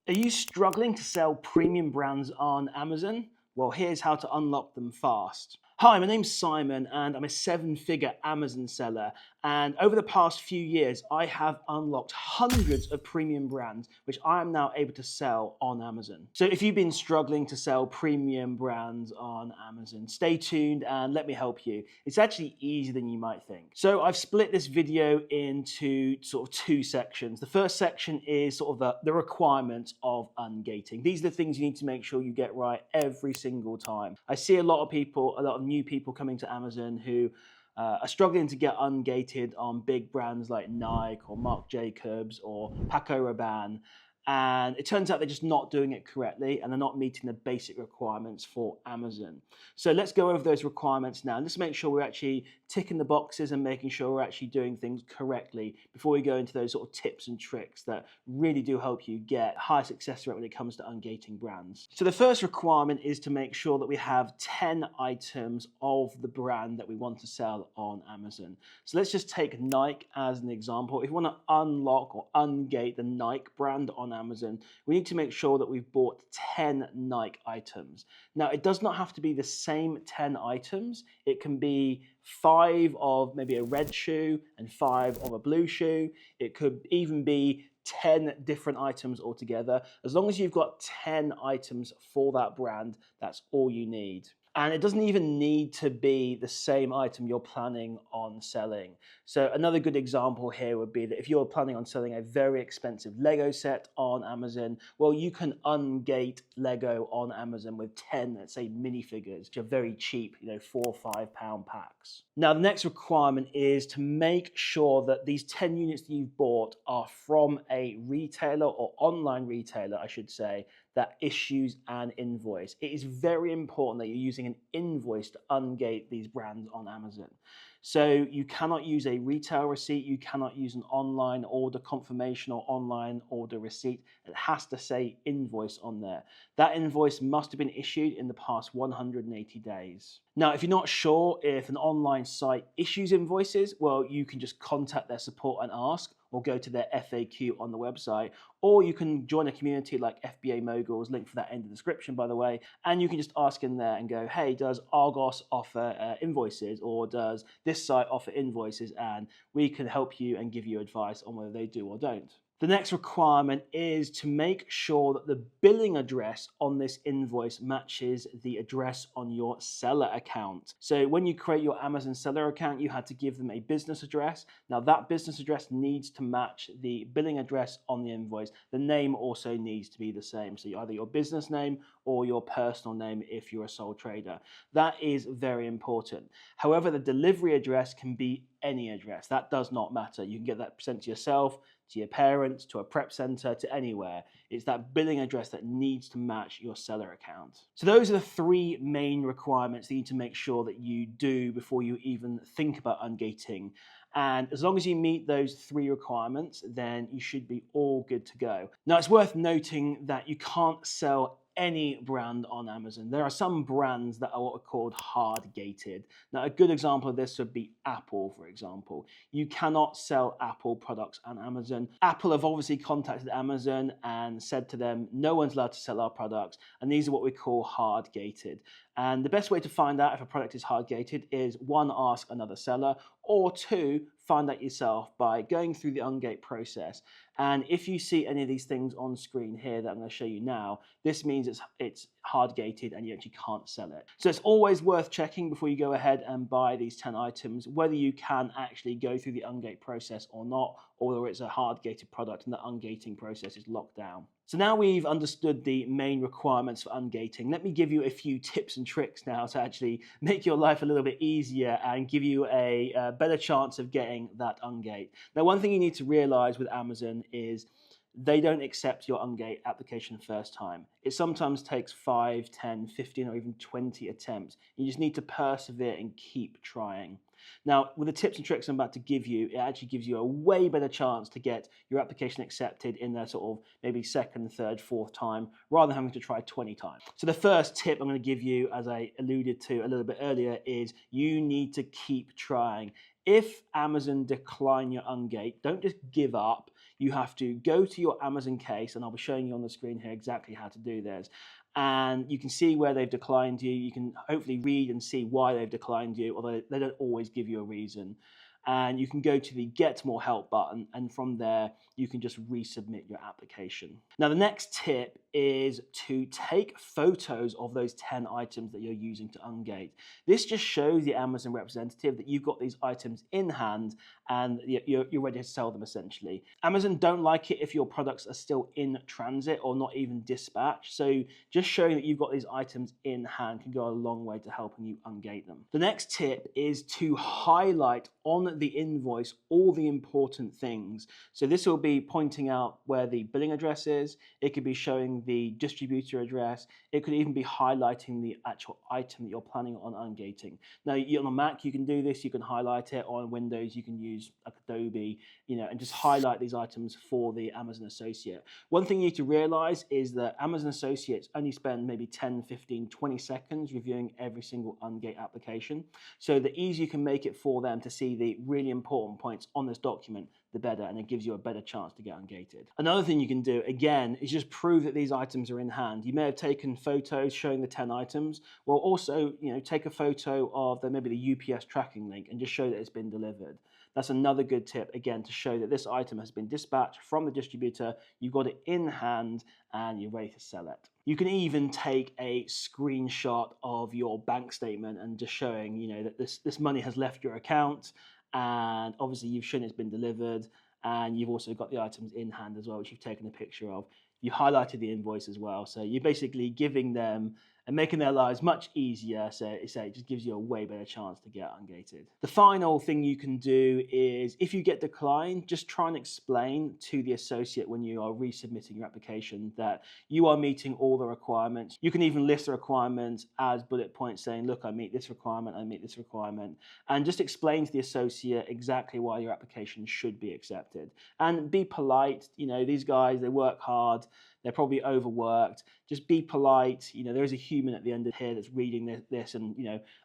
Are you struggling to sell premium brands on Amazon? Well, here's how to unlock them fast. Hi, my name's Simon and I'm a seven-figure Amazon seller. And over the past few years, I have unlocked hundreds of premium brands, which I am now able to sell on Amazon. So if you've been struggling to sell premium brands on Amazon, stay tuned and let me help you. It's actually easier than you might think. So I've split this video into sort of two sections. The first section is sort of the requirements of ungating. These are the things you need to make sure you get right every single time. I see a lot of new people coming to Amazon who are struggling to get ungated on big brands like Nike or Marc Jacobs or Paco Rabanne. And it turns out they're just not doing it correctly and they're not meeting the basic requirements for Amazon. So let's go over those requirements now. Let's make sure we're actually ticking the boxes and making sure we're actually doing things correctly before we go into those sort of tips and tricks that really do help you get high success rate when it comes to ungating brands. So the first requirement is to make sure that we have 10 items of the brand that we want to sell on Amazon. So let's just take Nike as an example. If you want to unlock or ungate the Nike brand on Amazon, we need to make sure that we've bought 10 Nike items. Now, it does not have to be the same 10 items. It can be 5 of maybe a red shoe and 5 of a blue shoe. It could even be 10 different items altogether. As long as you've got 10 items for that brand, that's all you need. And it doesn't even need to be the same item you're planning on selling. So another good example here would be that if you're planning on selling a very expensive Lego set on Amazon, well, you can ungate Lego on Amazon with 10, let's say, minifigures, which are very cheap, £4 or £5 packs. Now, the next requirement is to make sure that these 10 units that you've bought are from a retailer or online retailer, I should say, that issues an invoice. It is very important that you're using an invoice to ungate these brands on Amazon. So you cannot use a retail receipt, you cannot use an online order confirmation or online order receipt. It has to say invoice on there. That invoice must have been issued in the past 180 days. Now, if you're not sure if an online site issues invoices, well, you can just contact their support and ask, or go to their FAQ on the website, or you can join a community like FBA Moguls, link for that in the description, by the way, and you can just ask in there and go, hey, does Argos offer invoices, or does this site offer invoices? And we can help you and give you advice on whether they do or don't. The next requirement is to make sure that the billing address on this invoice matches the address on your seller account. So when you create your Amazon seller account, you had to give them a business address. Now that business address needs to match the billing address on the invoice. The name also needs to be the same. So either your business name or your personal name if you're a sole trader. That is very important. However, the delivery address can be any address. That does not matter. You can get that sent to yourself, to your parents, to a prep center, to anywhere. It's that billing address that needs to match your seller account. So those are the 3 main requirements that you need to make sure that you do before you even think about ungating. And as long as you meet those 3 requirements, then you should be all good to go. Now, it's worth noting that you can't sell any brand on Amazon. There are some brands that are what are called hard gated. Now, a good example of this would be Apple, for example. You cannot sell Apple products on Amazon. Apple have obviously contacted Amazon and said to them, no one's allowed to sell our products, and these are what we call hard gated. And the best way to find out if a product is hard gated is 1, ask another seller, or 2, find out yourself by going through the Ungate process. And if you see any of these things on screen here that I'm going to show you now, this means it's hard gated and you actually can't sell it. So it's always worth checking before you go ahead and buy these 10 items, whether you can actually go through the Ungate process or not, or whether it's a hard gated product and the ungating process is locked down. So now we've understood the main requirements for ungating, let me give you a few tips and tricks now to actually make your life a little bit easier and give you a better chance of getting that ungate. Now, one thing you need to realize with Amazon is they don't accept your Ungate application first time. It sometimes takes 5, 10, 15, or even 20 attempts. You just need to persevere and keep trying. Now, with the tips and tricks I'm about to give you, it actually gives you a way better chance to get your application accepted in the sort of maybe 2nd, 3rd, 4th time, rather than having to try 20 times. So the first tip I'm going to give you, as I alluded to a little bit earlier, is you need to keep trying. If Amazon decline your Ungate, don't just give up. you have to go to your Amazon case, and I'll be showing you on the screen here exactly how to do this. And you can see where they've declined you. You can hopefully read and see why they've declined you, although they don't always give you a reason. And you can go to the Get More Help button, and from there you can just resubmit your application. Now the next tip is to take photos of those 10 items that you're using to ungate. This just shows the Amazon representative that you've got these items in hand and you're ready to sell them essentially. Amazon don't like it if your products are still in transit or not even dispatched, so just showing that you've got these items in hand can go a long way to helping you ungate them. The next tip is to highlight on the invoice all the important things. So this will be pointing out where the billing address is, it could be showing the distributor address, it could even be highlighting the actual item that you're planning on ungating. Now on a Mac you can do this, you can highlight it, on Windows you can use Adobe, and just highlight these items for the Amazon associate. One thing you need to realize is that Amazon associates only spend maybe 10, 15, 20 seconds reviewing every single ungate application. So the easier you can make it for them to see the really important points on this document, the better, and it gives you a better chance to get ungated. Another thing you can do, again, is just prove that these items are in hand. You may have taken photos showing the 10 items. Well, also, take a photo of maybe the UPS tracking link and just show that it's been delivered. That's another good tip, again, to show that this item has been dispatched from the distributor, you've got it in hand, and you're ready to sell it. You can even take a screenshot of your bank statement and just showing, that this money has left your account, and obviously you've shown it's been delivered, and you've also got the items in hand as well, which you've taken a picture of. You highlighted the invoice as well, so you're basically giving them and making their lives much easier, so it just gives you a way better chance to get ungated. The final thing you can do is, if you get declined, just try and explain to the associate when you are resubmitting your application that you are meeting all the requirements. You can even list the requirements as bullet points saying, look, I meet this requirement, I meet this requirement, and just explain to the associate exactly why your application should be accepted. And be polite, these guys, they work hard, they're probably overworked. Just be polite. There is a human at the end of here that's reading this and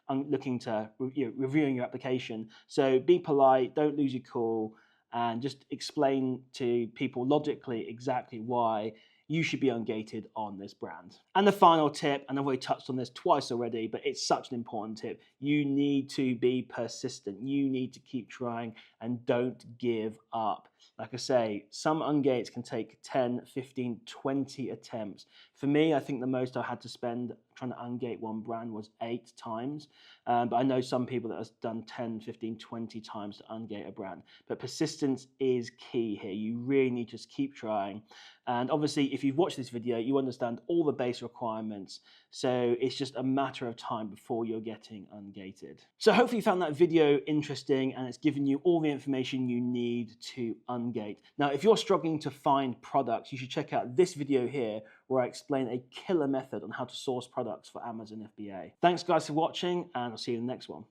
looking to reviewing your application. So be polite. Don't lose your cool, and just explain to people logically exactly why you should be ungated on this brand. And the final tip, and I've already touched on this twice already, but it's such an important tip. You need to be persistent. You need to keep trying and don't give up. Like I say, some ungates can take 10, 15, 20 attempts. For me, I think the most I had to spend trying to ungate one brand was 8 times. But I know some people that have done 10, 15, 20 times to ungate a brand. But persistence is key here. You really need to just keep trying. And obviously, if you've watched this video, you understand all the base requirements. So it's just a matter of time before you're getting ungated. So hopefully you found that video interesting and it's given you all the information you need to ungate. Now, if you're struggling to find products, you should check out this video here where I explain a killer method on how to source products for Amazon FBA. Thanks guys for watching, and I'll see you in the next one.